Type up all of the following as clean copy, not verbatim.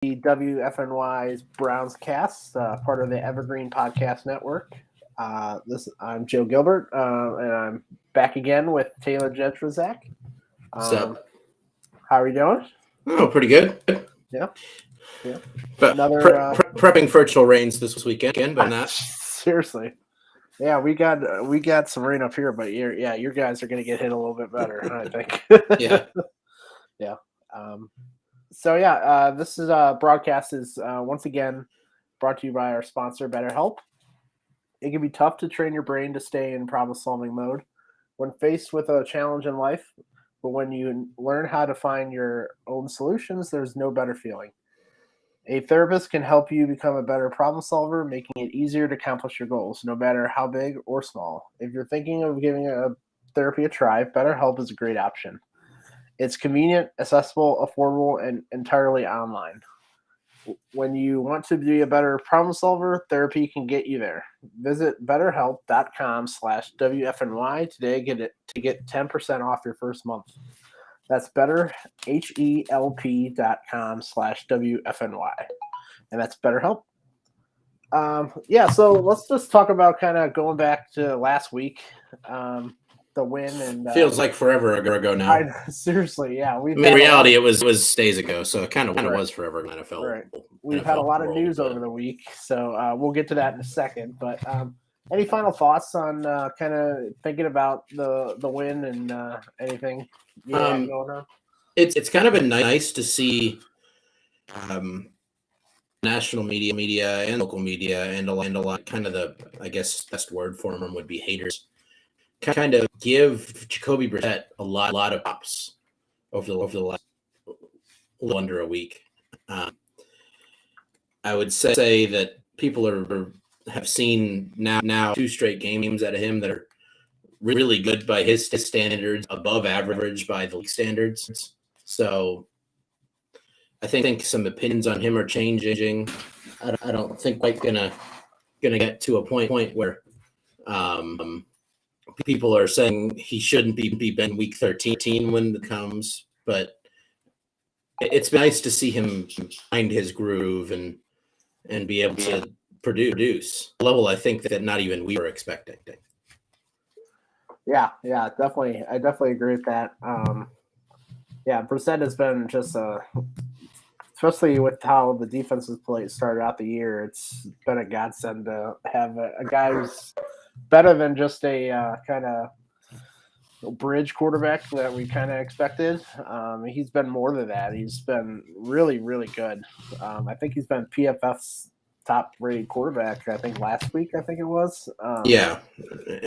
WFNY's BrownsCast, part of the Evergreen Podcast Network. I'm Joe Gilbert, and I'm back again with Taylor Jedrzejek. So, how are you doing? Oh, pretty good. Yeah. But Another prepping for virtual rains this weekend, but not. Seriously. Yeah, we got some rain up here, but your guys are going to get hit a little bit better, I think. Yeah. Yeah. This is broadcast is once again brought to you by our sponsor, BetterHelp. It can be tough to train your brain to stay in problem-solving mode when faced with a challenge in life, but when you learn how to find your own solutions, there's no better feeling. A therapist can help you become a better problem solver, making it easier to accomplish your goals, no matter how big or small. If you're thinking of giving therapy a try, BetterHelp is a great option. It's convenient, accessible, affordable, and entirely online. When you want to be a better problem solver, therapy can get you there. Visit betterhelp.com/WFNY today to get 10% off your first month. That's betterhelp.com/WFNY. And that's BetterHelp. So let's just talk about kind of going back to last week. The win and feels like forever ago now. Seriously, yeah. In reality, it was days ago, so it kind of was forever in NFL. Right. We've had a lot of news over the week, so we'll get to that in a second. But any final thoughts on kind of thinking about the win and anything going on? It's kind of been nice to see national media and local media and a lot kind of the, I guess best word for them would be haters, kind of give Jacoby Brissett a lot of props over the last under a week. I would say that people have seen now 2 straight games out of him that are really good by his standards, above average by the league standards. So I think some opinions on him are changing. I don't think quite gonna get to a point where people are saying he shouldn't be Ben week 13 when it comes, but it's nice to see him find his groove and be able to produce a level I think that not even we were expecting. Yeah, definitely. I definitely agree with that. Brissett has been just especially with how the defense has played started out the year, it's been a godsend to have a guy who's better than just a kind of bridge quarterback that we kind of expected. He's been more than that. He's been really, really good. I think he's been PFF's top-rated quarterback, I think last week, I think it was. I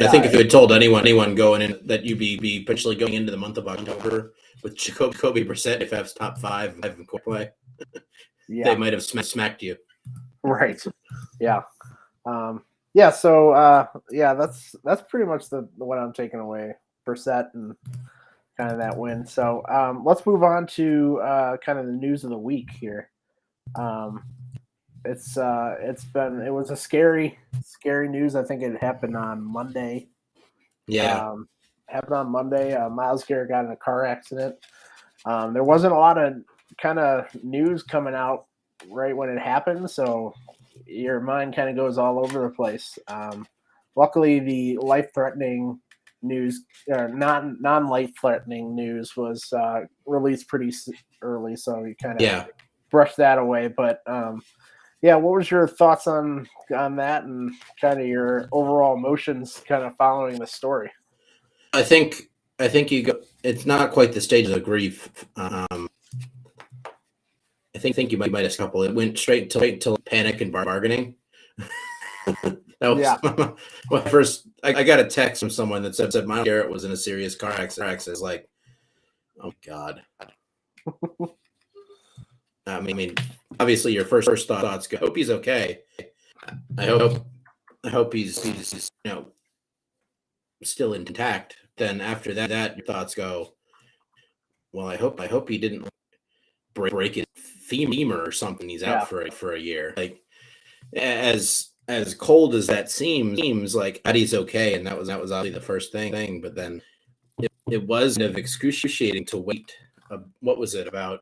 think if you had told anyone going in that you'd be potentially going into the month of October with Jacoby Brissett, if that's top 5 in play, they might have smacked you. Right. Yeah. That's pretty much what I'm taking away. Brissett and kind of that win. So let's move on to kind of the news of the week here. It was a scary news. I think it happened on Monday. Yeah. Happened on Monday. Myles Garrett got in a car accident. There wasn't a lot of kind of news coming out right when it happened, so your mind kind of goes all over the place. Luckily, the life-threatening news, or non-life-threatening news, was released pretty early, so you kind of brushed that away. But what was your thoughts on that and kind of your overall emotions kind of following the story? I think it's not quite the stage of grief. I think you might have a couple. It went straight to panic and bargaining. That was well, first I got a text from someone that said Myles Garrett was in a serious car accident. It's like, oh God. I mean, obviously your first thoughts go, I hope he's okay. I hope he's still intact. Then after that your thoughts go, well, I hope he didn't break his femur or something. He's out for a year. Like as cold as that seems like Eddie's okay, and that was obviously the first thing. But then it was kind of excruciating to wait. What was it about?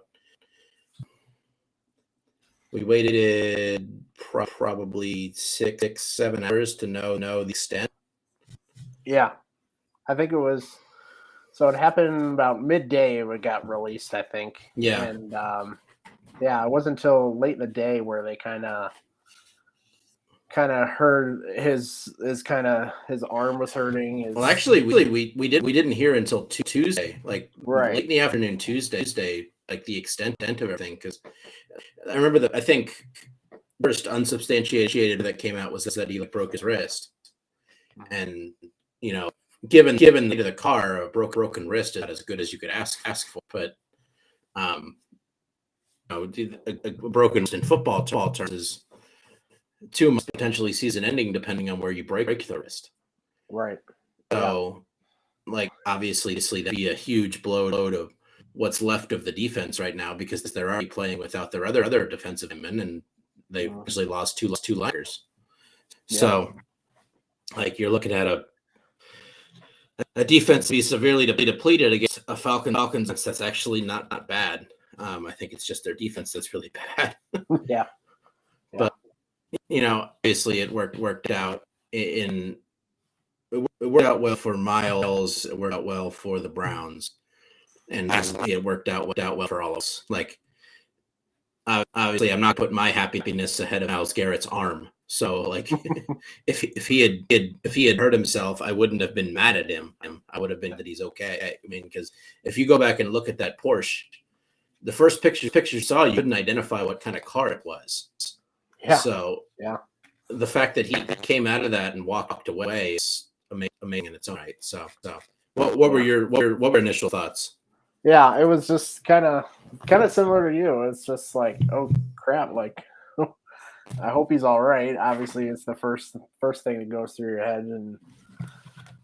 We waited probably 7 hours to know the extent. Yeah, I think it was. So it happened about midday. It got released, I think. Yeah. And yeah, it wasn't until late in the day where they kind of heard his arm was hurting. Well, actually, we didn't hear until Tuesday, like Right. late in the afternoon Tuesday, like the extent of everything. Because I remember that I think first unsubstantiated that came out was that he broke his wrist, and given the car, a broken wrist is not as good as you could ask for. But a broken wrist in football terms is 2 months potentially season ending, depending on where you break the wrist. Right. So, obviously, that'd be a huge blow to what's left of the defense right now, because they're already playing without their other defensive men, and they usually lost two liners. Yeah. So, you're looking at a defense to be severely depleted against a Falcons that's actually not bad. I think it's just their defense that's really bad. Yeah. But obviously it worked out it worked out well for Miles. It worked out well for the Browns, and it worked out well for all of us. Obviously, I'm not putting my happiness ahead of Myles Garrett's arm. So, if he had hurt himself, I wouldn't have been mad at him. I would have been that he's okay. I mean, because if you go back and look at that Porsche, the first picture you saw, you couldn't identify what kind of car it was. Yeah. So, yeah, the fact that he came out of that and walked away is amazing in its own right. So what were your initial thoughts? Yeah, it was just kind of similar to you. It's just like, oh crap, I hope he's all right. Obviously, it's the first thing that goes through your head, and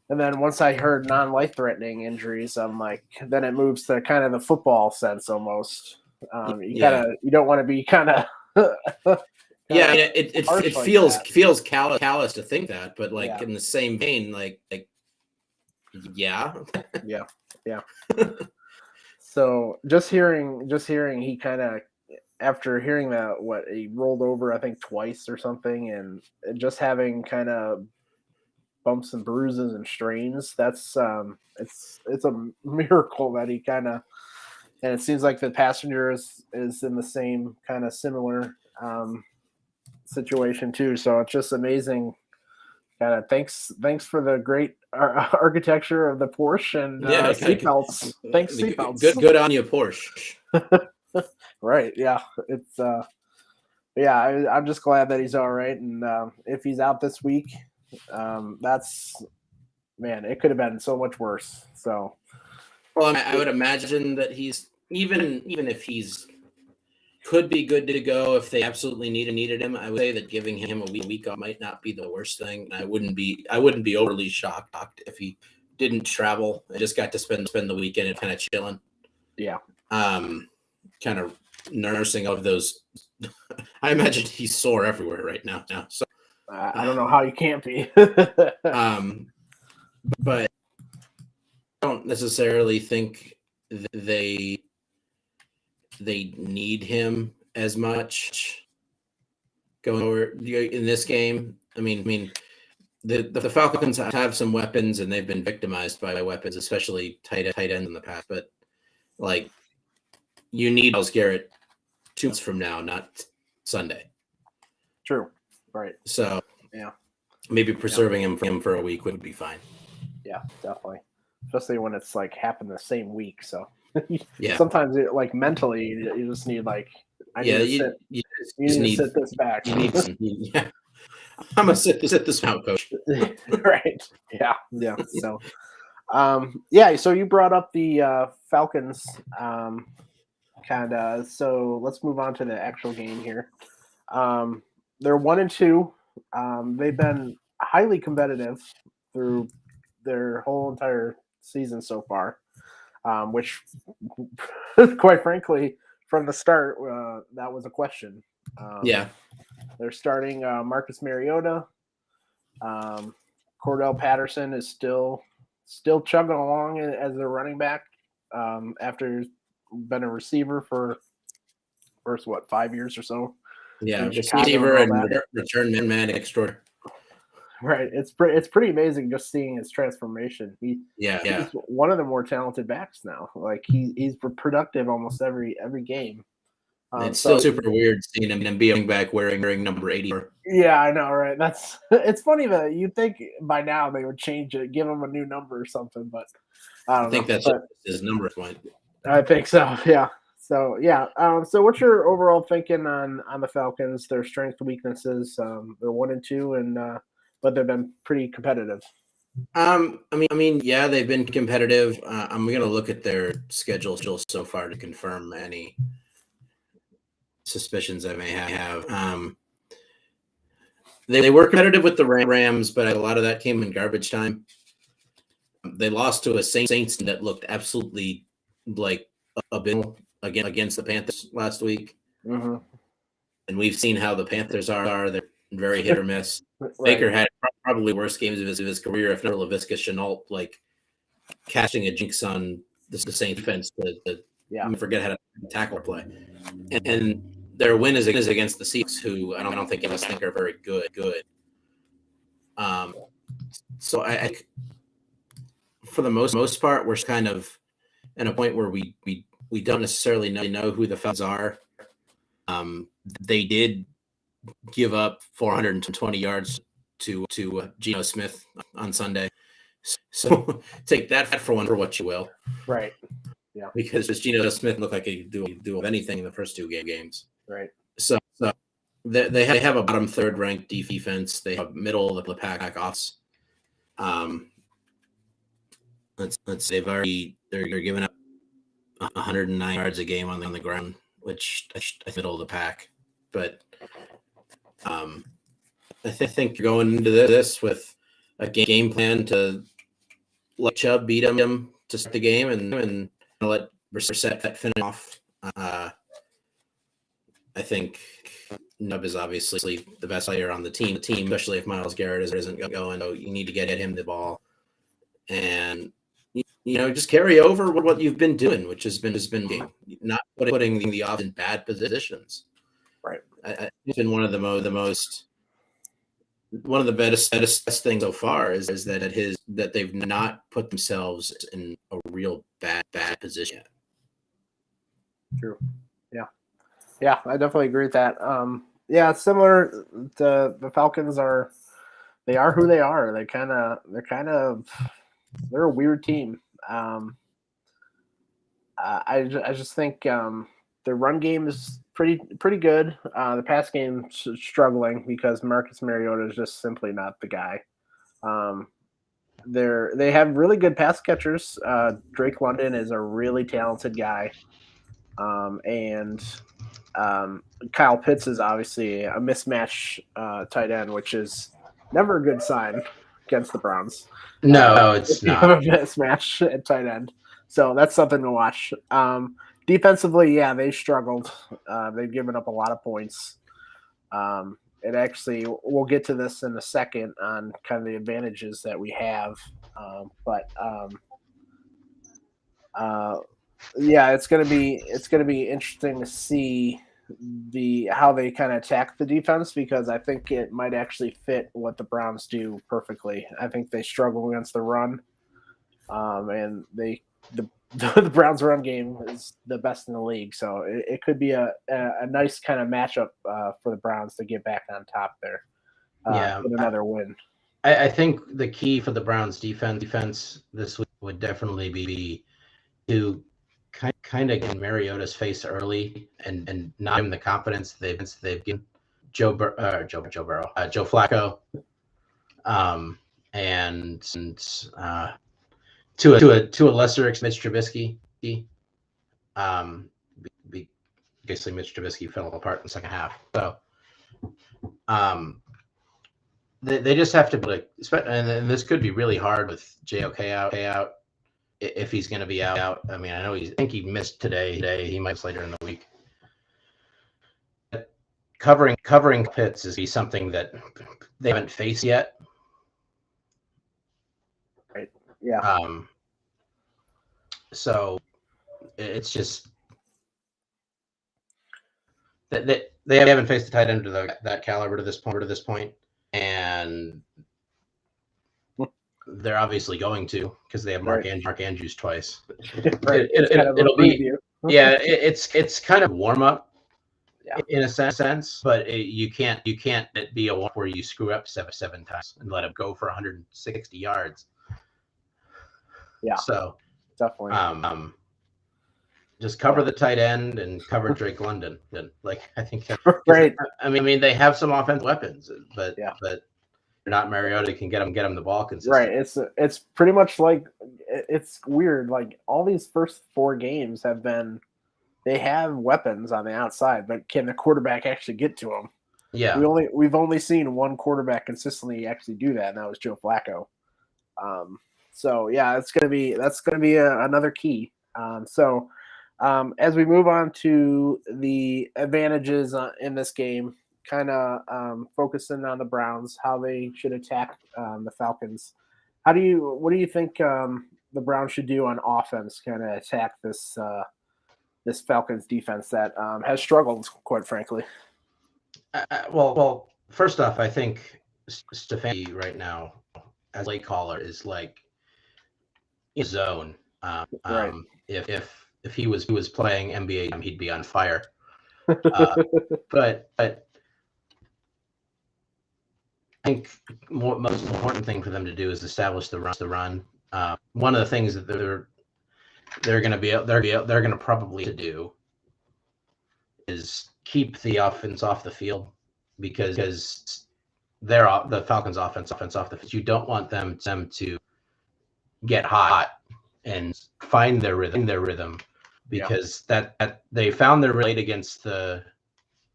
then once I heard non-life threatening injuries, I'm like, then it moves to kind of the football sense almost. You don't want to be kind of. Yeah, it feels callous to think that, but in the same vein, yeah. So just hearing he kind of, after hearing that, he rolled over, I think twice or something, and just having kind of bumps and bruises and strains, that's it's a miracle that he kind of, and it seems like the passenger is in the same kind of similar situation too. So it's just amazing. Kind of thanks for the great architecture of the Porsche and seatbelts. Thanks, seatbelts. Good on you, Porsche. Right. Yeah. It's I'm just glad that he's all right, and if he's out this week, that's, man, it could have been so much worse. So, well, I would imagine that he's even if he's could be good to go if they absolutely needed him. I would say that giving him a week off might not be the worst thing. I wouldn't be overly shocked if he didn't travel. I just got to spend the weekend and kind of chilling. Yeah. Kind of nursing of those. I imagine he's sore everywhere right now. So I don't know how you can't be. But I don't necessarily think they need him as much going over in this game. I mean, the Falcons have some weapons, and they've been victimized by weapons, especially tight ends in the past. But you need Myles Garrett 2 months from now, not Sunday. True. Right. So yeah, maybe preserving him for a week would be fine. Yeah, definitely. Especially when it's happened the same week. So yeah, sometimes mentally you just need you need to sit this back. Yeah. I'm gonna sit this out, coach. Right. Yeah. So so you brought up the Falcons so let's move on to the actual game here. They're 1-2. They've been highly competitive through their whole entire season so far, which quite frankly, from the start, that was a question. They're starting Marcus Mariota. Cordell Patterson is still chugging along as their running back after been a receiver for first 5 years or so. Yeah, in Chicago receiver and all and that. return man extraordinary. Right. It's pretty amazing just seeing his transformation. Yeah, He's one of the more talented backs now. Like he's productive almost every game. It's So still super weird seeing him being back wearing number 84. yeah, I know, right? That's it's funny that you'd think by now they would change it, give him a new number or something, but I I don't know. think that's But his number point. I think so. Yeah. So yeah. So what's your overall thinking on the Falcons? Their strengths, weaknesses. They're 1-2, and but they've been pretty competitive. I mean, yeah, they've been competitive. I'm gonna look at their schedule so far to confirm any suspicions I may have. They were competitive with the Rams, but a lot of that came in garbage time. They lost to a Saints that looked absolutely like abysmal against the Panthers last week. Mm-hmm. And we've seen how the Panthers are. They're very hit or miss. Right. Baker had probably worst games of his career, if not LaVisca Chenault, like catching a jinx on the Saints defense to forget how to tackle or play. And their win is against the Seahawks, who I don't think any of us think are very good. So I for the most part, we're kind of at a point where we don't necessarily know who the Falcons are. They did give up 420 yards to Geno Smith on Sunday. So take that for what you will. Right. Yeah. Because Geno Smith looked like he could do anything in the first two games. Right. So they have a bottom third ranked defense. They have middle of the pack offs. Let's say they're giving up 109 yards a game on the ground, which I middle of the pack. But I think you're going into this with a game plan to let Chubb beat him to start the game and let Brissett finish off. I think Chubb is obviously the best player on the team, especially if Myles Garrett isn't going. So you need to get him the ball, and just carry over what you've been doing, which has been not putting the offense in bad positions. Right. It's been one of the best things so far is that they've not put themselves in a real bad position. True. Yeah, I definitely agree with that. Yeah, it's similar. The Falcons are who they are. They're a weird team. I just think the run game is pretty good. The pass game is struggling because Marcus Mariota is just simply not the guy. They have really good pass catchers. Drake London is a really talented guy, and Kyle Pitts is obviously a mismatch tight end, which is never a good sign against the Browns. No, it's not. A mismatch at tight end. So that's something to watch. Defensively, yeah, they struggled. They've given up a lot of points. It actually, we'll get to this in a second on kind of the advantages that we have. Yeah, it's gonna be interesting to see how they kind of attack the defense, because I think it might actually fit what the Browns do perfectly. I think they struggle against the run, and the Browns' run game is the best in the league. So it could be a nice kind of matchup for the Browns to get back on top there. With another win. I think the key for the Browns defense this week would definitely be to kind of get in Mariota's face early and not give him the confidence they've given Joe Flacco, and to a lesser extent Mitch Trubisky. Basically Mitch Trubisky fell apart in the second half. So they just have to be and this could be really hard with JOK out. If he's going to be out. I mean, I think he missed today. He might miss later in the week. Covering Pitts is something that they haven't faced yet. Right. Yeah. So it's just that they haven't faced a tight end to that caliber to this point, and they're obviously going to, because they have Mark Andrews twice. Right. It'll be it's kind of warm up in a sense, but you can't be a warm where you screw up seven times and let him go for 160 yards. Yeah. So definitely. Just cover the tight end and cover Drake London. And I think right. I mean, they have some offensive weapons, but not Mariota can get them the ball consistently. Right. It's pretty much it's weird. Like all these first 4 games they have weapons on the outside, but can the quarterback actually get to them? Yeah. We've only seen one quarterback consistently actually do that, and that was Joe Flacco. So yeah, that's gonna be another key. As we move on to the advantages in this game, kind of focusing on the Browns, how they should attack the Falcons. What do you think the Browns should do on offense, kind of attack this Falcons defense that has struggled, quite frankly? Well, first off, I think Stefanski right now, as play caller, is in zone. Right. If he was playing NBA, he'd be on fire. But I think most important thing for them to do is establish the run. One of the things that they're going to probably do is keep the offense off the field, because the Falcons offense off the field. You don't want them to get hot and find their rhythm, because that they found their rate against the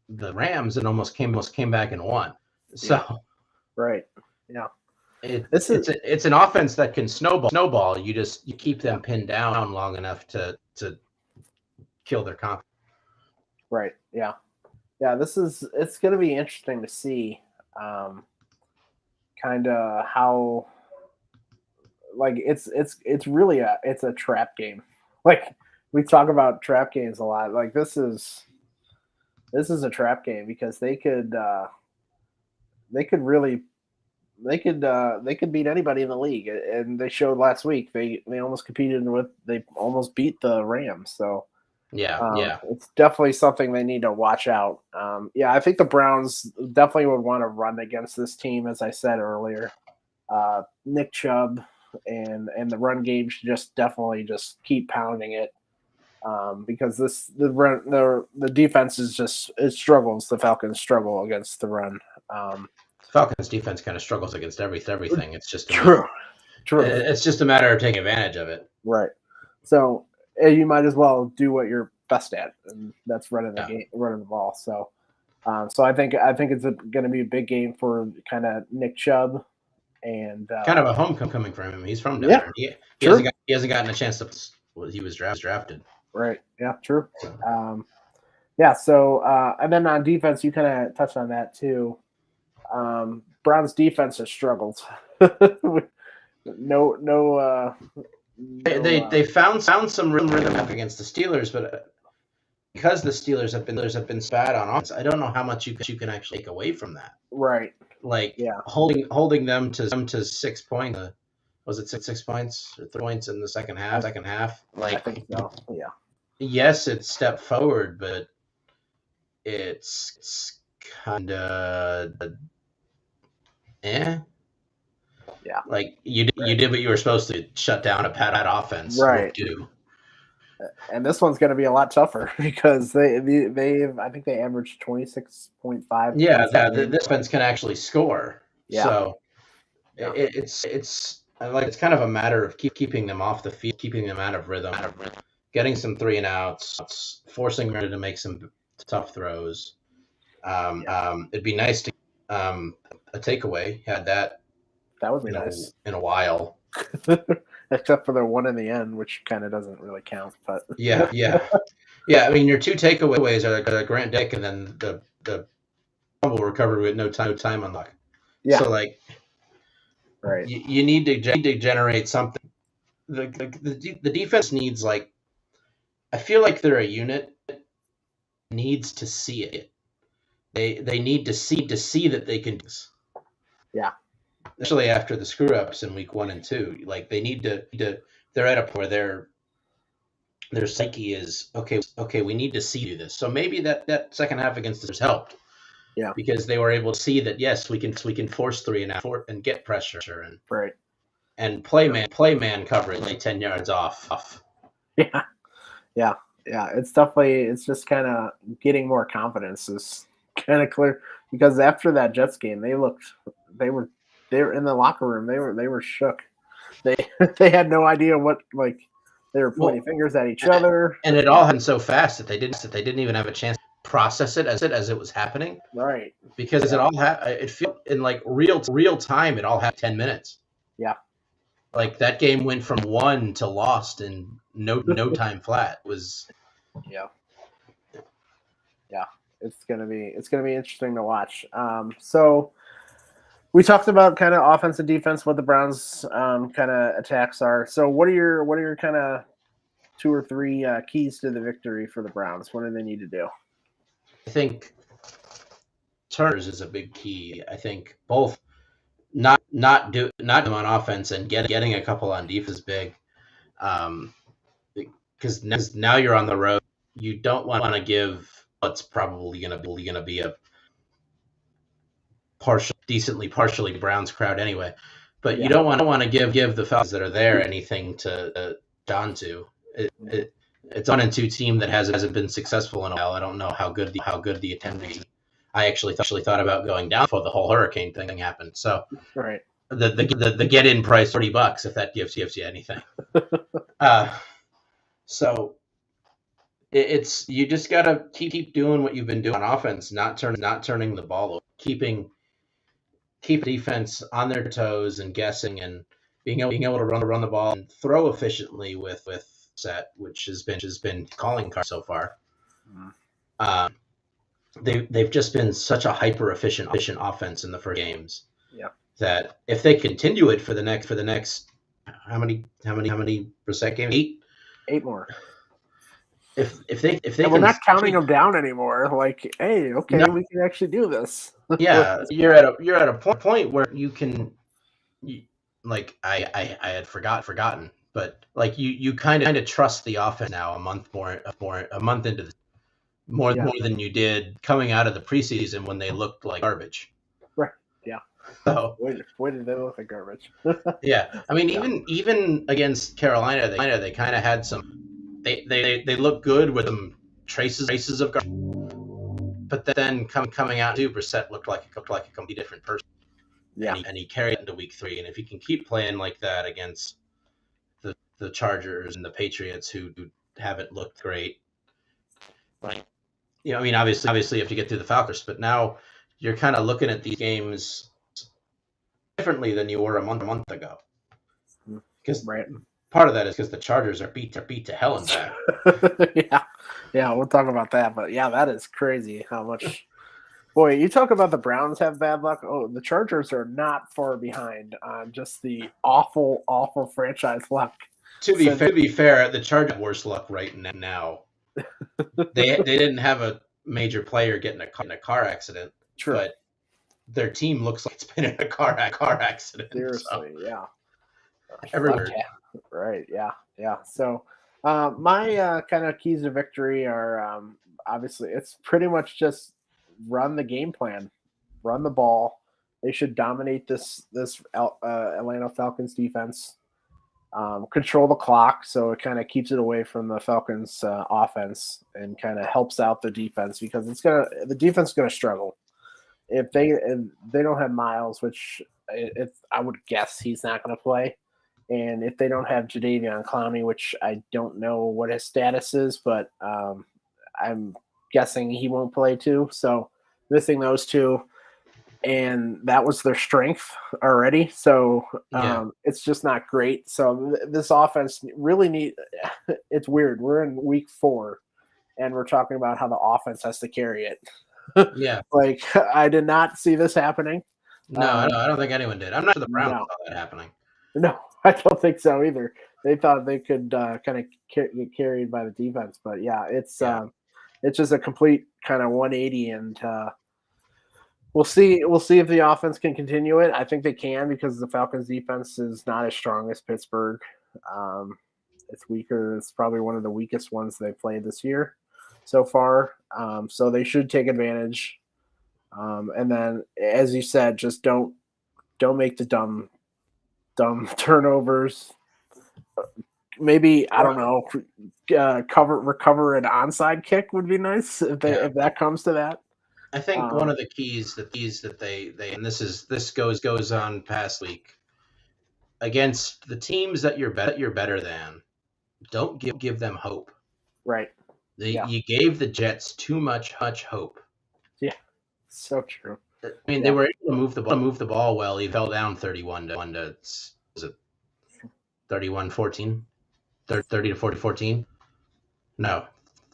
Rams and almost came back and won. So right. Yeah. It's an offense that can snowball. You keep them pinned down long enough to kill their confidence. Right. Yeah. Yeah. It's going to be interesting to see, kind of how, it's really a trap game. Like we talk about trap games a lot. Like this is a trap game, because they could beat anybody in the league, and they showed last week they almost they almost beat the Rams. So it's definitely something they need to watch out. I think the Browns definitely would want to run against this team, as I said earlier. Nick Chubb and the run game should definitely keep pounding it, because the defense it struggles. The Falcons struggle against the run. Falcons defense kind of struggles against everything. It's just true. It's just a matter of taking advantage of it. Right. So you might as well do what you're best at, and that's running the ball. So, I think it's going to be a big game for kind of Nick Chubb, and kind of a homecoming for him. He's from Denver. He hasn't gotten a chance to. He was drafted. Right. Yeah. True. So and then on defense, you kind of touched on that too. Browns defense has struggled. They found some rhythm against the Steelers, but because the Steelers have been bad on offense, I don't know how much you can actually take away from that. Right. Holding them to 6 points. Was it 6 points or 3 points in the second half? I think so. Yeah. Yes, it's step forward, but it's kind of Yeah. You did what you were supposed to, shut down a bad offense. Right. And this one's going to be a lot tougher, because they I think they averaged 26.5. Yeah, this offense can actually score. Yeah. So it's kind of a matter of keeping them off the field, keeping them out of rhythm, getting some 3 and outs, forcing them to make some tough throws. It'd be nice to a takeaway. Had that would be nice in a while. Except for the one in the end, which kind of doesn't really count. But yeah. I mean, your 2 takeaways are Grant Dick and then the fumble recovery with no time on luck. Yeah. So right. You need to generate something. The defense needs, I feel like they're a unit, needs to see it. They need to see that they can do this. Yeah. Especially after the screw ups in week 1 and 2. Like they need to they're at a point where their psyche is okay, we need to see you this. So maybe that second half against the Steelers helped. Yeah. Because they were able to see that yes, we can force 3 and out and get pressure and play man coverage, lay 10 yards off. Yeah. It's just kind of getting more confidence is kind of clear because after that Jets game, they were in the locker room. They were shook. They had no idea what they were pointing fingers at each other, and it all happened so fast that they didn't even have a chance to process it as it was happening. Right. Because it all it felt in like real time. It all happened 10 minutes. Yeah. Like that game went from won to lost in no time flat. It was. Yeah. It's gonna be interesting to watch. So we talked about kind of offense and defense, what the Browns kind of attacks are. So what are your kind of 2 or 3 keys to the victory for the Browns? What do they need to do? I think turnovers is a big key. I think both not do on offense and getting a couple on defense is big. Because now you're on the road, you don't want to give what's probably going to be a partially Browns crowd anyway. But you don't want to give the Falcons that are there anything to on to. It's on and 2 team that hasn't been successful in a while. I don't know how good the attendance. I actually thought about going down before the whole hurricane thing happened. So right, the get in price $40 if that gives you anything. So it's you just gotta keep doing what you've been doing on offense, not turning the ball over, keep defense on their toes and guessing and being able to run the ball and throw efficiently with set, which has been calling card so far. They've just been such a hyper efficient offense in the first games. Yeah. That if they continue it for the next how many percent games? 8 more. If they we're not counting them down anymore. Like, hey, okay, no, we can actually do this. Yeah, you're at a point where you can, like I had forgotten, but like you kind of trust the offense now a month into the more than you did coming out of the preseason when they looked like garbage. Right. Yeah. So boy did they look like garbage. Yeah, I mean even against Carolina, they kind of had some. They look good with some traces of garbage, but then coming out, Brissett looked like a completely different person. Yeah, and he carried it into week 3, and if he can keep playing like that against the Chargers and the Patriots, who haven't looked great, like I mean, obviously you have to get through the Falcons, but now you're kind of looking at these games differently than you were a month ago, because part of that is because the Chargers are beat to hell and back. Yeah, we'll talk about that. But yeah, that is crazy how much. Boy, you talk about the Browns have bad luck. Oh, the Chargers are not far behind on just the awful franchise luck. To be fair, the Chargers have worse luck right now. They didn't have a major player get in a car accident. True. But their team looks like it's been in a car accident. Seriously, so. Yeah. Everywhere. Okay. Right, yeah. So my kind of keys to victory are obviously it's pretty much just run the game plan, run the ball. They should dominate this Atlanta Falcons defense. Control the clock, so it kind of keeps it away from the Falcons offense and kind of helps out the defense because the defense is gonna struggle if they don't have Miles, which I would guess he's not gonna play. And if they don't have Jadeveon Clowney, which I don't know what his status is, but I'm guessing he won't play too. So missing those 2, and that was their strength already. So it's just not great. So this offense really it's weird. We're in week 4, and we're talking about how the offense has to carry it. Yeah. Like, I did not see this happening. No, I don't think anyone did. I'm not sure the Browns saw that happening. No, I don't think so either. They thought they could kind of get carried by the defense, but yeah, it's just a complete kind of 180, and We'll see. We'll see if the offense can continue it. I think they can because the Falcons' defense is not as strong as Pittsburgh. It's weaker. It's probably one of the weakest ones they played this year so far. So they should take advantage. And then, as you said, just don't make the dumb turnovers. Maybe I don't know. Recover an onside kick would be nice if that comes to that. I think one of the keys that they and this goes on past week against the teams that you're better than. Don't give them hope. Right. You gave the Jets too much hope. Yeah, so true. I mean, they were able to move the ball well. He fell down 31 to was it 31-14, 30 to 14. No,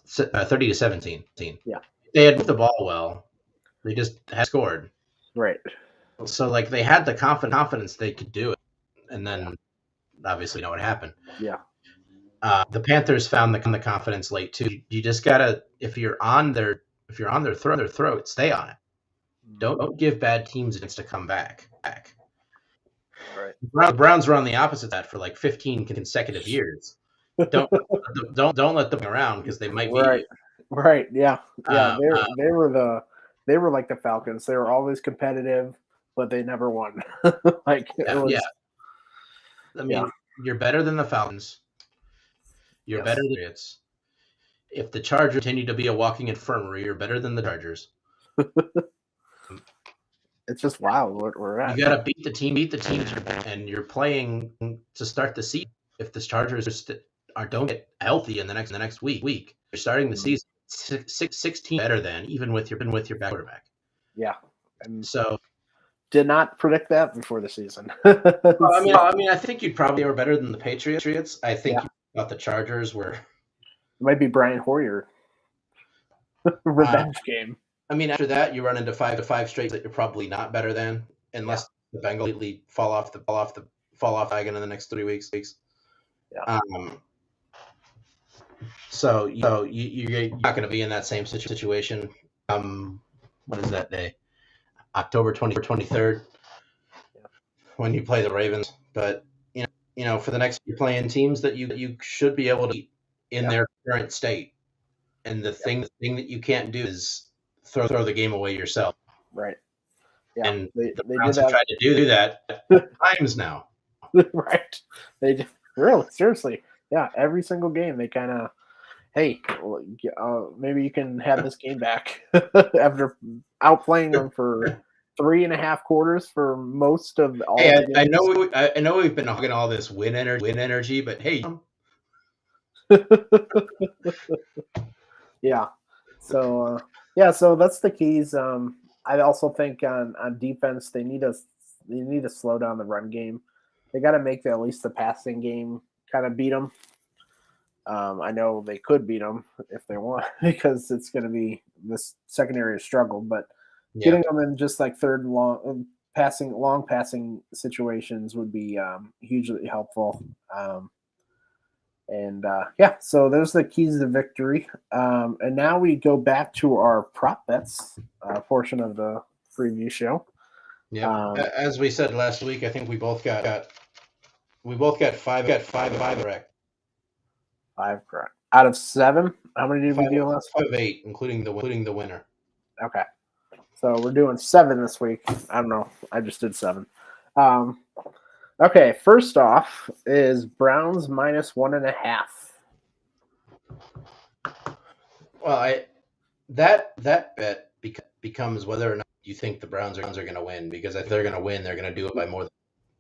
30 to 17. Yeah, they had moved the ball well. They just had scored. Right. So like they had the confidence they could do it, and then obviously know what happened. Yeah. The Panthers found the confidence late too. You just gotta if you're on their throat, stay on it. Don't give bad teams a chance to come back. Right. The Browns were on the opposite of that for like 15 consecutive years. Don't let them around because they might be right. Yeah. They were like the Falcons. They were always competitive, but they never won. I mean, you're better than the Falcons. You're better than the Patriots. If the Chargers continue to be a walking infirmary, you're better than the Chargers. It's just wild what we're at. You got to beat the teams, and you're playing to start the season. If the Chargers don't get healthy in the next week, you're starting the season 16 better than even with your back quarterback. Yeah, and so did not predict that before the season. I mean, I think you'd probably were better than the Patriots. I think you thought the Chargers were. It might be Brian Hoyer revenge game. I mean, after that, you run into 5 straight that you're probably not better than, unless the Bengals completely fall off wagon in the next 3 weeks. Yeah. So you're not going to be in that same situation. What is that day? October 23rd, when you play the Ravens. But you know, for the next, you're playing teams that you should be able to beat in their current state. And the thing that you can't do is throw the game away yourself. Right. Yeah. And the Browns have tried to do that times now. Right. They really seriously. Yeah. Every single game they kind of, hey, maybe you can have this game back after outplaying them for 3.5 quarters for most of all. Hey, I know we've been hogging all this win energy, but hey. Yeah. So so that's the keys. I also think on defense they need to slow down the run game. They got to make at least the passing game kind of beat them. I know they could beat them if they want because it's going to be this secondary struggle, but getting them in just like third and long passing situations would be hugely helpful. So there's the keys to victory. And now we go back to our prop bets portion of the preview show. Yeah. As we said last week, I think we both got five correct. 5 correct. Out of 7? How many did we do last week? 5 of 8, including the winner. Okay. So we're doing 7 this week. I don't know. I just did 7. Okay, first off is Browns -1.5. Well, that bet becomes whether or not you think the Browns are going to win, because if they're going to win, they're going to do it by more than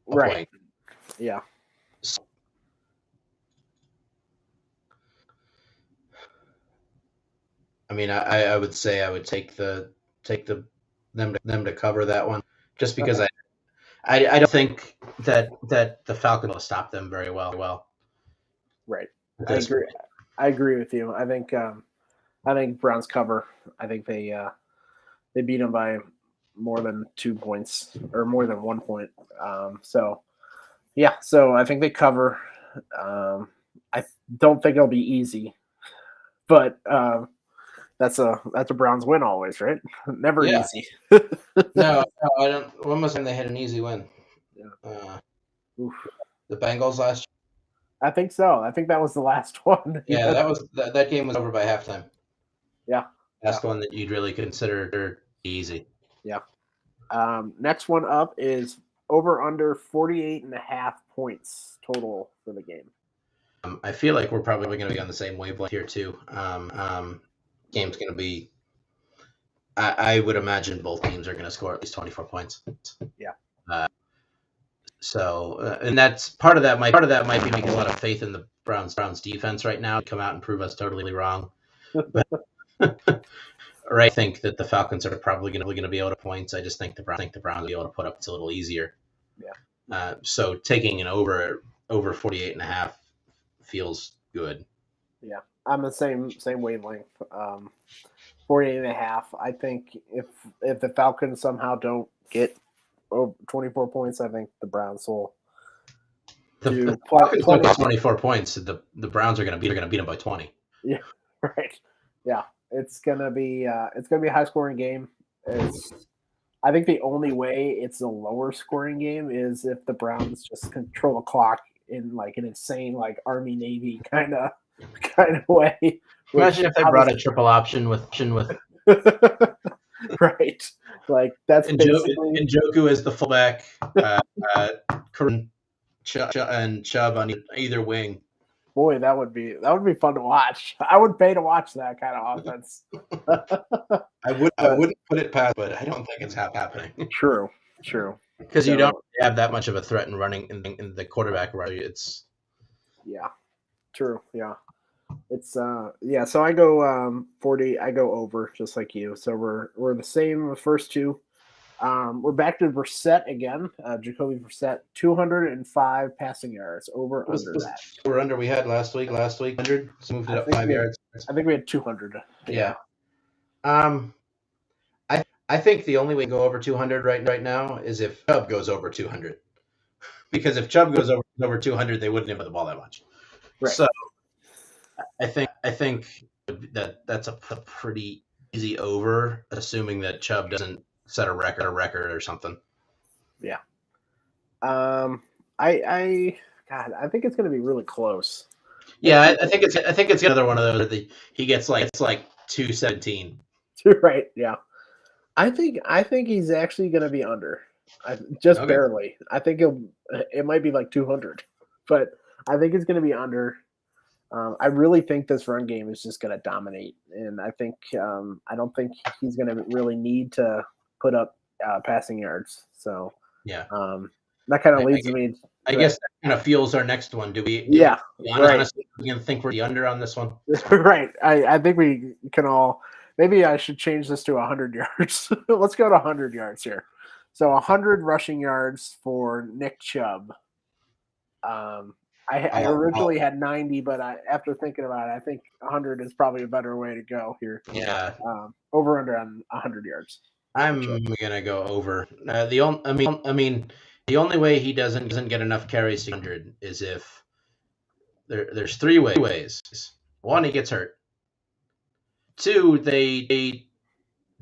a point. Yeah. So, I mean, I would say I would take them to cover that one, just because I don't think that the Falcons will stop them very well. Right. I agree with you. I think Browns cover. I think they beat them by more than 2 points or more than 1 point. So I think they cover. I don't think it'll be easy, but That's a Browns win always, right? Never Yeah. easy. No, I don't. When was when they had an easy win? Yeah. The Bengals last I think so. I think that was the last one. year. Yeah, that game was over by halftime. Yeah. Last one that you'd really consider easy. Yeah. Next one up is over under 48.5 points total for the game. I feel like we're probably going to be on the same wavelength here too. Game's going to be. I would imagine both teams are going to score at least 24 points. Yeah. And that's part of that might be making a lot of faith in the Browns defense right now. Come out and prove us totally wrong. But, or I think that the Falcons are probably going to be able to points. I just think the Browns will be able to put up a little easier. Yeah. So taking an over 48.5 feels good. Yeah, I'm the same wavelength. 48.5. I think if the Falcons somehow don't get 24 points, I think the Browns will. The Falcons will get 24 points. The Browns are going to beat them by 20. Yeah, right. Yeah, it's gonna be a high scoring game. I think the only way it's a lower scoring game is if the Browns just control the clock in like an insane like Army Navy kind of way. Imagine if they brought a triple option with right, like that's basically Njoku as the fullback, and Chubb on either wing. Boy, that would be fun to watch. I would pay to watch that kind of offense. I wouldn't put it past, but I don't think it's happening. True. Because you don't have that much of a threat in running in the quarterback. Right? It's true. Yeah, it's So I go 40. I go over just like you. So we're the same the first two. We're back to Brissett again. Jacoby Brissett, 205 passing yards. Over under that. Over under we had last week. 100. So moved it up 5 yards. I think we had 200. Yeah. I think the only way to go over 200 right now is if Chubb goes over 200. Because if Chubb goes over 200, they wouldn't have the ball that much. Right. So I think that's a pretty easy over, assuming that Chubb doesn't set a record or something. Yeah. I think it's going to be really close. Yeah, I think it's another one of those that he gets like 217. Right. Yeah. I think he's actually going to be under, barely. I think it might be like 200, but I think it's going to be under. I really think this run game is just going to dominate, and I think I don't think he's going to really need to put up passing yards. So yeah, that kind of leads me. I guess that kind of fuels our next one. Do we? Honestly, we can think we're the under on this one. Right. I think we can all. Maybe I should change this to 100 yards. Let's go to 100 yards here. So 100 rushing yards for Nick Chubb. I originally had 90, but after thinking about it, I think 100 is probably a better way to go here. Yeah. Over under on 100 yards. I'm gonna go over. The only way he doesn't get enough carries to 100 is if there's three ways. One, he gets hurt. Two,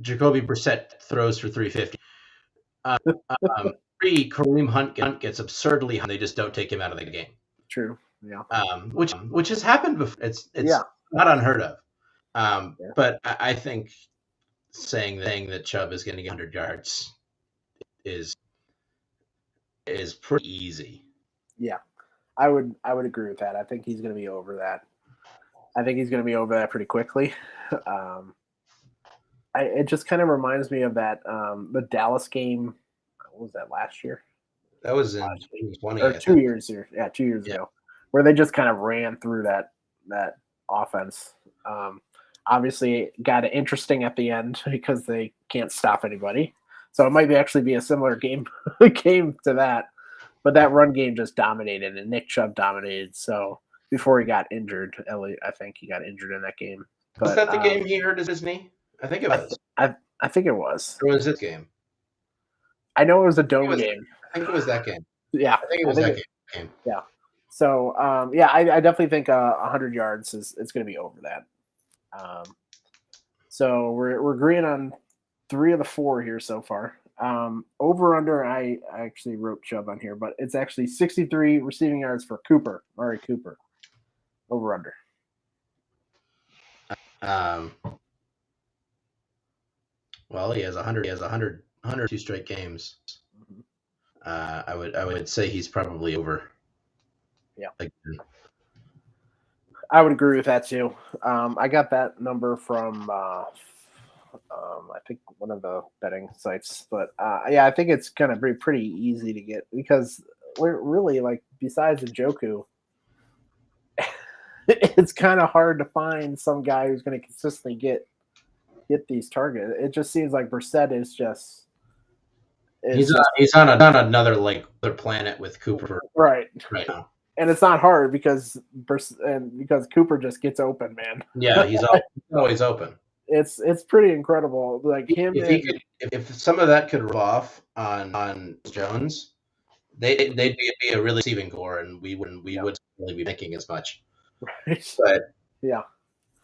Jacoby Brissett throws for 350. Three, Kareem Hunt gets absurdly high. They just don't take him out of the game. True. Yeah. Which has happened before. It's not unheard of. But I think saying that Chubb is going to get 100 yards is pretty easy. Yeah, I would agree with that. I think he's going to be over that. I think he's going to be over that pretty quickly. It just kind of reminds me of that the Dallas game. What was that last year? That was in 2020. Or 2 years here. Yeah, 2 years ago, where they just kind of ran through that offense. Obviously, got it interesting at the end because they can't stop anybody. So it might actually be a similar game to that. But that run game just dominated, and Nick Chubb dominated. So before he got injured, I think he got injured in that game. But, was that the game he hurt his knee? I think it was. I think it was. Or was this game? I know it was a dome game. I think it was that game. Yeah. I think it was that game. Yeah. So, I definitely think 100 yards is going to be over that. So we're agreeing on 3 of the 4 here so far. Over under, I actually wrote Chubb on here, but it's actually 63 receiving yards for Cooper, Murray Cooper. Over under. Well, he has 100. He has 102 straight games. I would say he's probably over. Yeah. Again. I would agree with that too. I got that number from I think one of the betting sites, but yeah, I think it's going to be pretty easy to get because we're really like besides Njoku, it's kind of hard to find some guy who's going to consistently get these targets. It just seems like Brissett is just he's on another other planet with Cooper right now. And it's not hard because Cooper just gets open, man. Yeah, he's always open. It's pretty incredible. Like him, if some of that could rub off on Jones, they'd be a really receiving core, and we wouldn't really be making as much. Right. But yeah,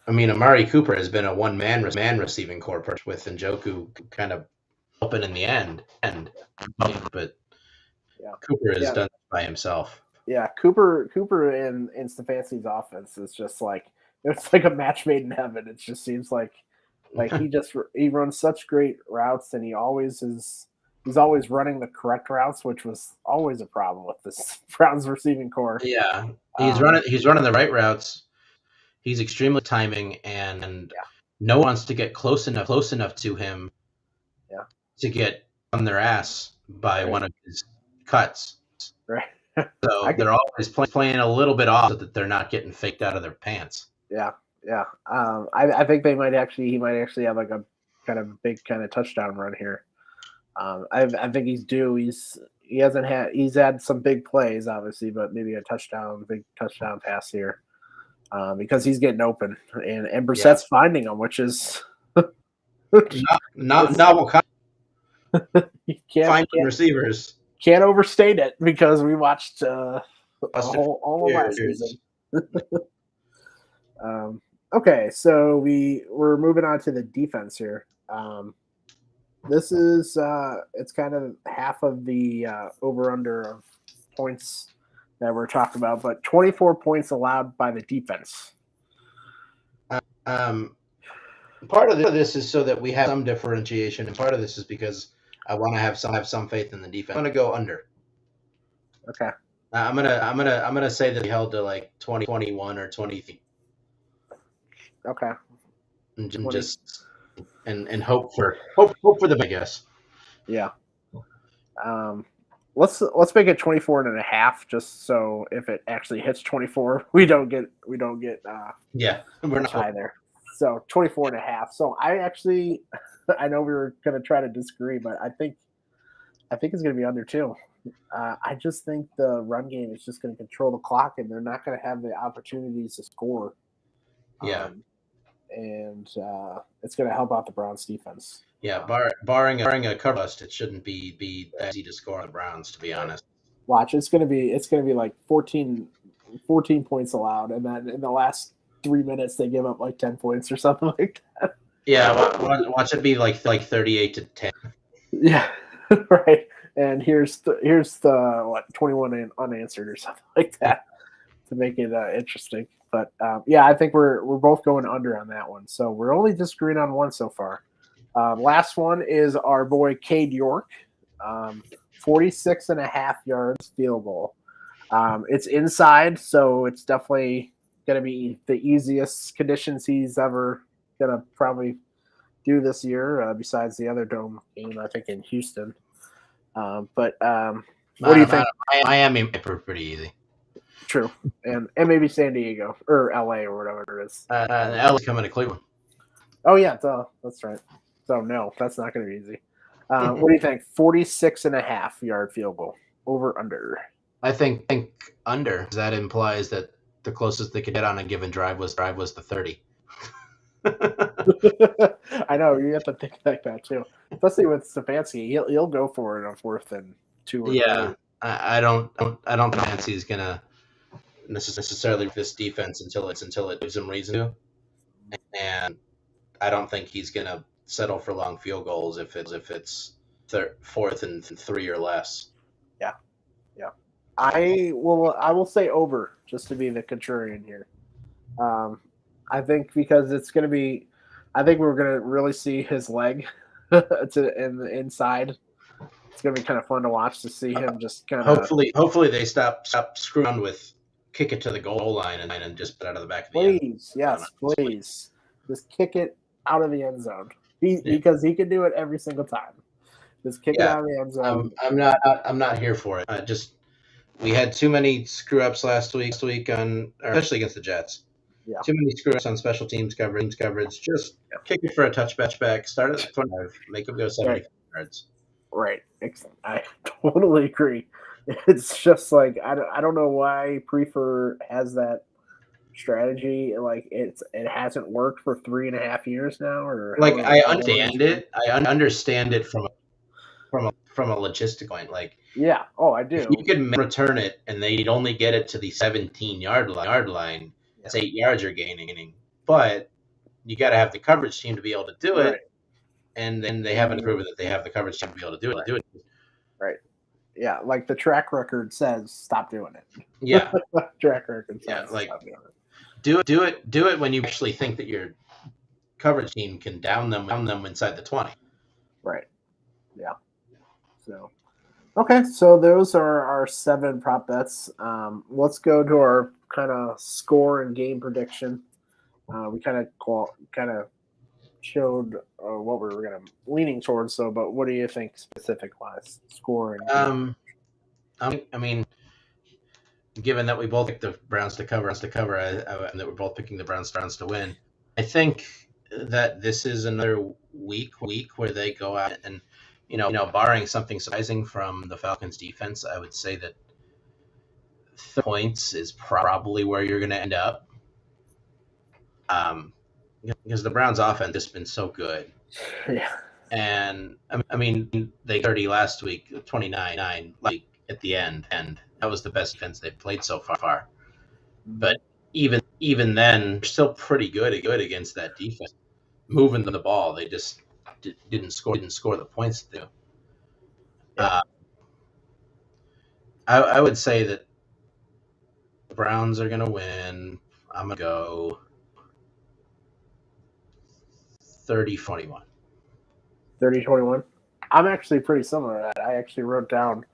I mean, Amari Cooper has been a one-man receiving core with Njoku kind of open in the end, but yeah. Cooper has done it by himself. Yeah, Cooper in Stefanski's offense is just like it's like a match made in heaven. It just seems like he runs such great routes, and he's always running the correct routes, which was always a problem with this Browns receiving core. Yeah, he's running the right routes. He's extremely timing, and no one wants to get close enough to him to get on their ass by one of his cuts. Right. So they're always playing a little bit off so that they're not getting faked out of their pants. Yeah. I think he might actually have like a kind of big kind of touchdown run here. I think he's due. He's had some big plays, obviously, but maybe a big touchdown pass here because he's getting open and Brissett's finding him, which is not what you can't receivers. Can't overstate it because we watched all of last season. Okay, so we're moving on to the defense here. This is it's kind of half of the over-under of points that we're talking about, but 24 points allowed by the defense. Part of this is so that we have some differentiation, and part of this is because I want to have some faith in the defense. I'm gonna go under. Okay. I'm gonna say that we held to like 20, 21 or 23. Okay. And hope for the big guess. Yeah. Let's make it 24.5 just so if it actually hits 24, we don't get we're not high there. So 24.5. So I know we were going to try to disagree, but I think it's going to be under 2. I just think the run game is just going to control the clock, and they're not going to have the opportunities to score. Yeah. And it's going to help out the Browns defense. Yeah, barring a cover bust, it shouldn't be that easy to score on the Browns, to be honest. Watch, it's going to be like 14 points allowed, and then in the last 3 minutes they give up like 10 points or something like that. Yeah, watch it be like 38-10. Yeah, right. And here's the 21 unanswered or something like that to make it interesting. But yeah, I think we're both going under on that one. So we're only disagreeing on one so far. Last one is our boy Cade York, 46.5 yards field goal. It's inside, so it's definitely going to be the easiest conditions he's ever going to probably do this year, besides the other dome game, I think, in Houston. But what do you think? Miami pretty easy. True, and maybe San Diego or LA or whatever it is. LA's coming to Cleveland. Oh yeah, that's right. So no, that's not going to be easy. What do you think? 46.5 yard field goal, over under? I think under. That implies that the closest they could get on a given drive was the 30. I know you have to think like that too, especially with Stefanski. He'll go for it on 4th and 2 or 3. I don't think Stefanski's gonna necessarily this defense until it gives him reason to, and I don't think he's going to settle for long field goals if it's 4th and 3 or less. Yeah. I will say over, just to be the contrarian here. I think because it's going to be, I think we're going to really see his leg in the inside. It's going to be kind of fun to watch to see him just kind of. Hopefully they stop screwing around with kick it to the goal line and just put it out of the back of the end. Please, yes, please, just kick it out of the end zone. Because he can do it every single time. Just kick it out of the end zone. I'm not here for it. We had too many screw ups last week especially against the Jets. Yeah. Too many screw ups on special teams coverage. Just kick it for a touchback. Start at 25. Make them go 75 yards. Right. I totally agree. It's just like I don't know why Prefer has that strategy. Like it hasn't worked for 3.5 years now. Or like I understand it. I understand it from a logistic point. Like yeah. Oh, I do. If you can return it and they'd only get it to the 17-yard line. That's 8 yards you're gaining. But you got to have the coverage team to be able to do it. Right. And then they haven't proven that they have the coverage team to be able to do it. Right. Yeah, like the track record says, stop doing it. Yeah. Track record says, like stop doing it. Do it when you actually think that your coverage team can down them inside the 20. Right. Yeah. So, okay, so those are our 7 prop bets. Let's go to our kind of score and game prediction. We kind of showed what we were leaning towards. So, but what do you think specific wise score and game? I mean, given that we both picked the Browns to cover, and that we're both picking the Browns to win, I think that this is another week where they go out and barring something surprising from the Falcons defense, I would say that 30 points is probably where you're going to end up. Because the Browns offense has been so good. Yeah. And I mean, they 30 last week, 29 like at the end, and that was the best defense they've played so far. But even then, they're still pretty good against that defense. Moving the ball, they just didn't score the points to do. Yeah. I would say that the Browns are going to win. I'm going to go 30-21. 30-21. I'm actually pretty similar to that. I actually wrote down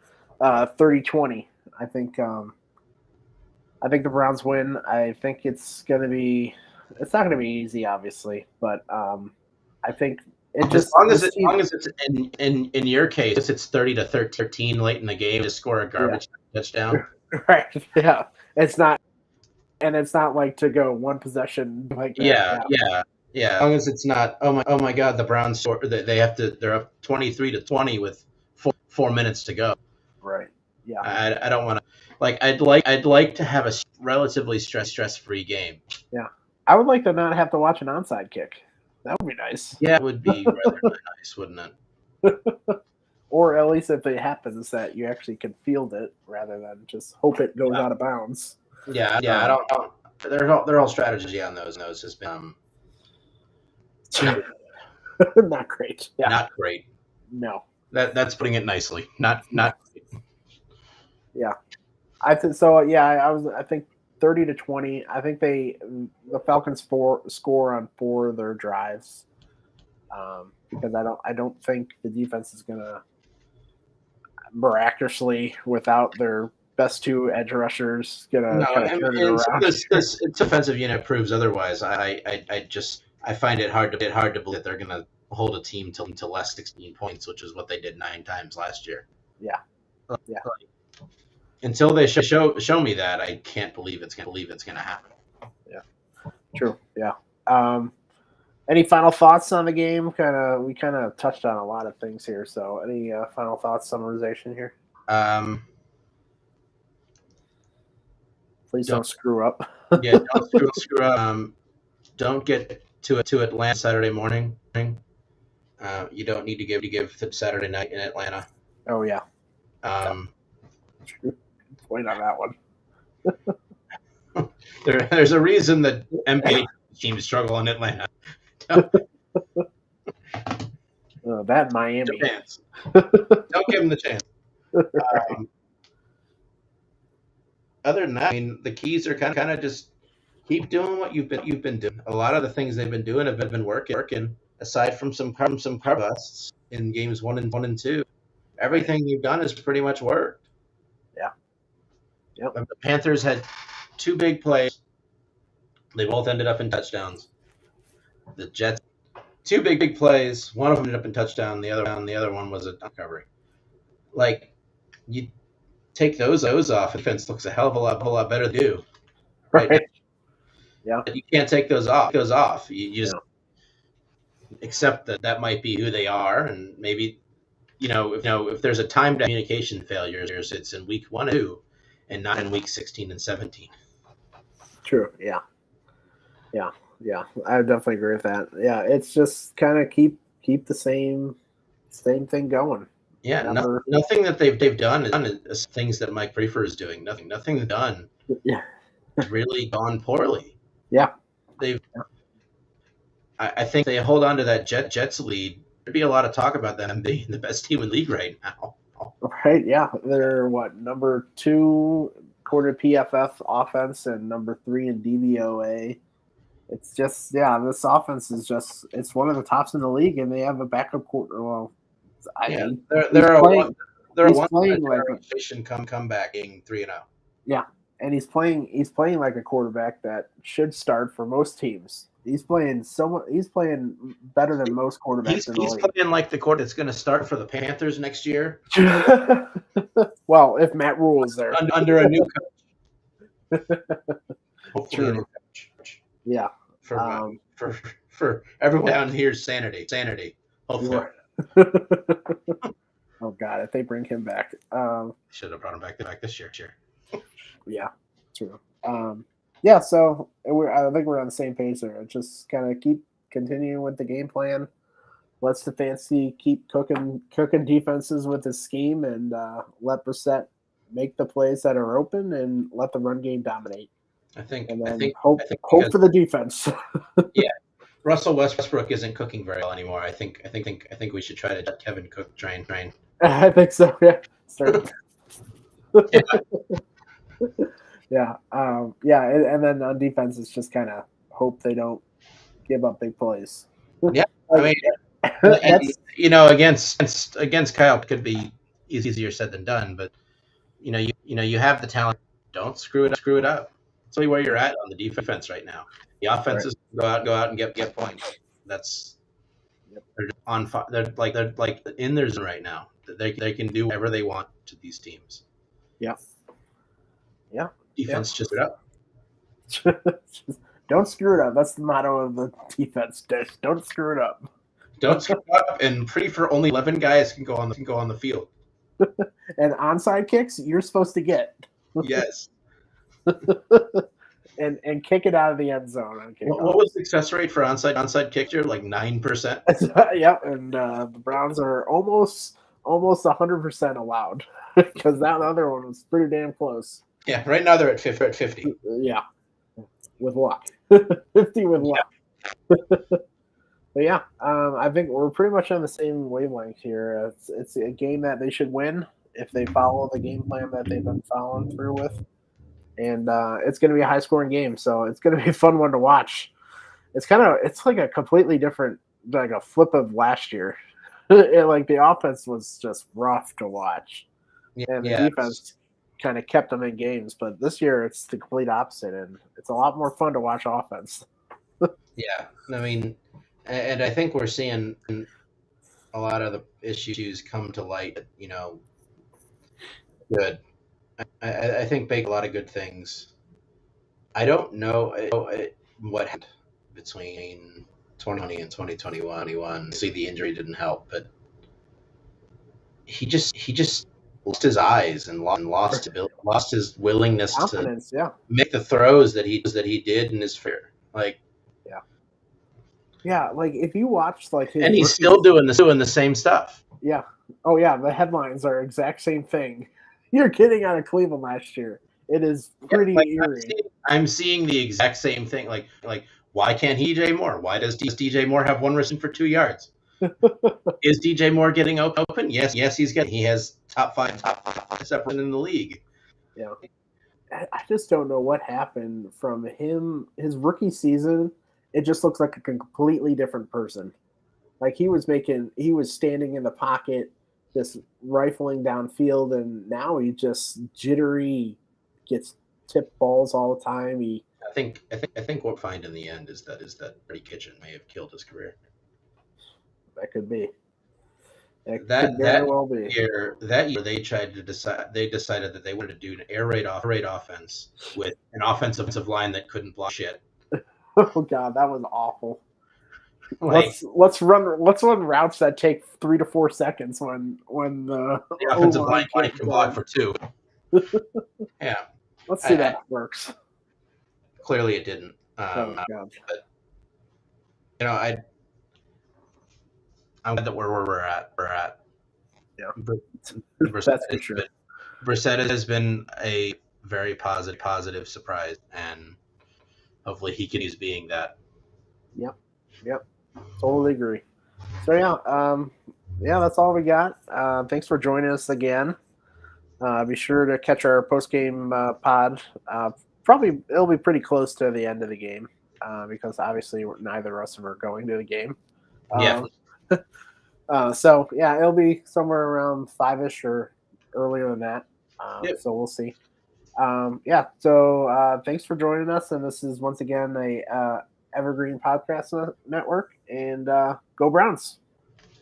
30-20. I think the Browns win. I think it's not going to be easy, obviously, but I think as long as it's in your case, it's 30-13 late in the game to score a garbage touchdown. Right. Yeah. It's not like to go one possession like that. Yeah. As long as it's not, oh my God, the Browns they're up 23-20 with 4 minutes to go. Right. Yeah. I don't want to I'd like to have a relatively stress-free game. Yeah. I would like to not have to watch an onside kick. That would be nice. Yeah, it would be rather nice, wouldn't it? Or at least if it happens that you actually can field it rather than just hope it goes out of bounds. Yeah. I don't. They're all strategy on those. Those has been not great. Yeah. Not great. No. That's putting it nicely. Not great. Yeah. I think so. Yeah, I think 30-20. I think the Falcons score on 4 of their drives. Because I don't think the defense is gonna miraculously, without their best 2 edge rushers, turn it around. This defensive unit proves otherwise. I find it hard to believe that they're gonna hold a team to less 16 points, which is what they did 9 times last year. Yeah. Until they show me that, I can't believe it's gonna happen. Yeah. True. Yeah. Any final thoughts on the game? We kind of touched on a lot of things here. So, any final thoughts, summarization here? Please don't screw up. Yeah, don't screw up. Don't get to Atlanta Saturday morning. You don't need to give the Saturday night in Atlanta. Oh yeah. Point on that one. There's a reason that NBA teams struggle in Atlanta. That Miami. Chance. Don't give them the chance. Other than that, I mean, the keys are kind of just keep doing what you've been doing. A lot of the things they've been doing have been working. Aside from some car busts in games 1 and 2, everything you've done has pretty much worked. Yeah. Yep. The Panthers had 2 big plays. They both ended up in touchdowns. The Jets, 2 big plays. One of them ended up in touchdown. The other one was a recovery. Like, you take those off, defense looks a hell of a lot better than you. Right. Yeah. But you can't take those off. You just accept that might be who they are, and maybe if there's a time to communication failures, it's in week 1 and 2, and not in week 16 and 17. True. Yeah. I definitely agree with that. Yeah, it's just kind of keep the same thing going. Yeah, nothing that they've done is things that Mike Prefer is doing. Nothing done. Yeah, has really gone poorly. Yeah, I think they hold on to that Jets lead. There'd be a lot of talk about them being the best team in the league right now. Right? Yeah, they're number 2 quarter PFF offense and number 3 in DVOA. It's just this offense is it's one of the tops in the league, and they have a backup quarter. Well, they're a one generation comeback being 3-0. Yeah, and he's playing like a quarterback that should start for most teams. He's playing better than most quarterbacks in the league. He's playing like the quarterback that's going to start for the Panthers next year. Well, if Matt Rule is there under a new coach. Hopefully, a new coach. Yeah. For everyone down here's sanity. Hopefully. Oh God, if they bring him back, should have brought him back this year. Yeah, true. Yeah, so I think we're on the same page there. Just kind of keep continuing with the game plan. Let Stefanski keep cooking defenses with his scheme, and let Brissett make the plays that are open, and let the run game dominate. I think hope for the defense. Yeah, Russell Westbrook isn't cooking very well anymore. I think we should try to let Kevin Cook train. I think so. Yeah. Start. Yeah. And then on defense, it's just kind of hope they don't give up big plays. Yeah, I mean, against Kyle, it could be easier said than done. But you have the talent. Don't screw it up. That's really where you're at on the defense right now. The offenses go out and get points. They're on fire. They're like in their zone right now. They can do whatever they want to these teams. Yeah. Defense just it up. Don't screw it up. That's the motto of the defense. Don't screw it up. Don't screw it up. And pretty for only 11 guys can go on the field. And onside kicks, you're supposed to get. Yes. and kick it out of the end zone. What was the success rate for onside kick here? Like 9%. Yep, and the Browns are almost 100% allowed because that other one was pretty damn close. Yeah, right now they're at 50. Yeah, with luck, 50 with luck. But yeah, I think we're pretty much on the same wavelength here. It's a game that they should win if they follow the game plan that they've been following through with. And it's going to be a high-scoring game, so it's going to be a fun one to watch. It's like a completely different, like a flip of last year. The offense was just rough to watch, and the defense kind of kept them in games. But this year, it's the complete opposite, and it's a lot more fun to watch offense. Yeah, I mean, and I think we're seeing a lot of the issues come to light. Good. I think Bake a lot of good things. I don't know what happened between 2020 and 2021. See, the injury didn't help, but he just lost his eyes and lost his willingness to make the throws that he did in his career. If you watch his and he's still doing the same stuff. Yeah. Oh yeah, the headlines are exact same thing. You're kidding out of Cleveland last year. It is pretty eerie. I'm seeing the exact same thing. Why can't he DJ Moore? Why does DJ Moore have one reception for 2 yards? Is DJ Moore getting open? Yes, he's getting. He has top five separate in the league. Yeah. I just don't know what happened from him. His rookie season, it just looks like a completely different person. Like he was standing in the pocket, just rifling downfield, and now he just jittery, gets tipped balls all the time. I think what we'll find in the end is that Freddie Kitchen may have killed his career. That could be. That year they decided that they wanted to do an air raid offense with an offensive line that couldn't block shit. Oh God, that was awful. Let's run routes that take 3 to 4 seconds when the offensive line can block for 2. Yeah, let's see that works. Clearly, it didn't. Oh God. But I'm glad that we're at. Yeah, That's for sure. Brissett has been a very positive surprise, and hopefully he continues being that. Yep. Totally agree. So yeah, that's all we got. Thanks for joining us again. Be sure to catch our post-game pod. Probably it'll be pretty close to the end of the game because obviously neither of us are going to the game. So yeah, it'll be somewhere around 5-ish or earlier than that. So we'll see. So thanks for joining us, and this is once again a Evergreen Podcast Network, and go Browns.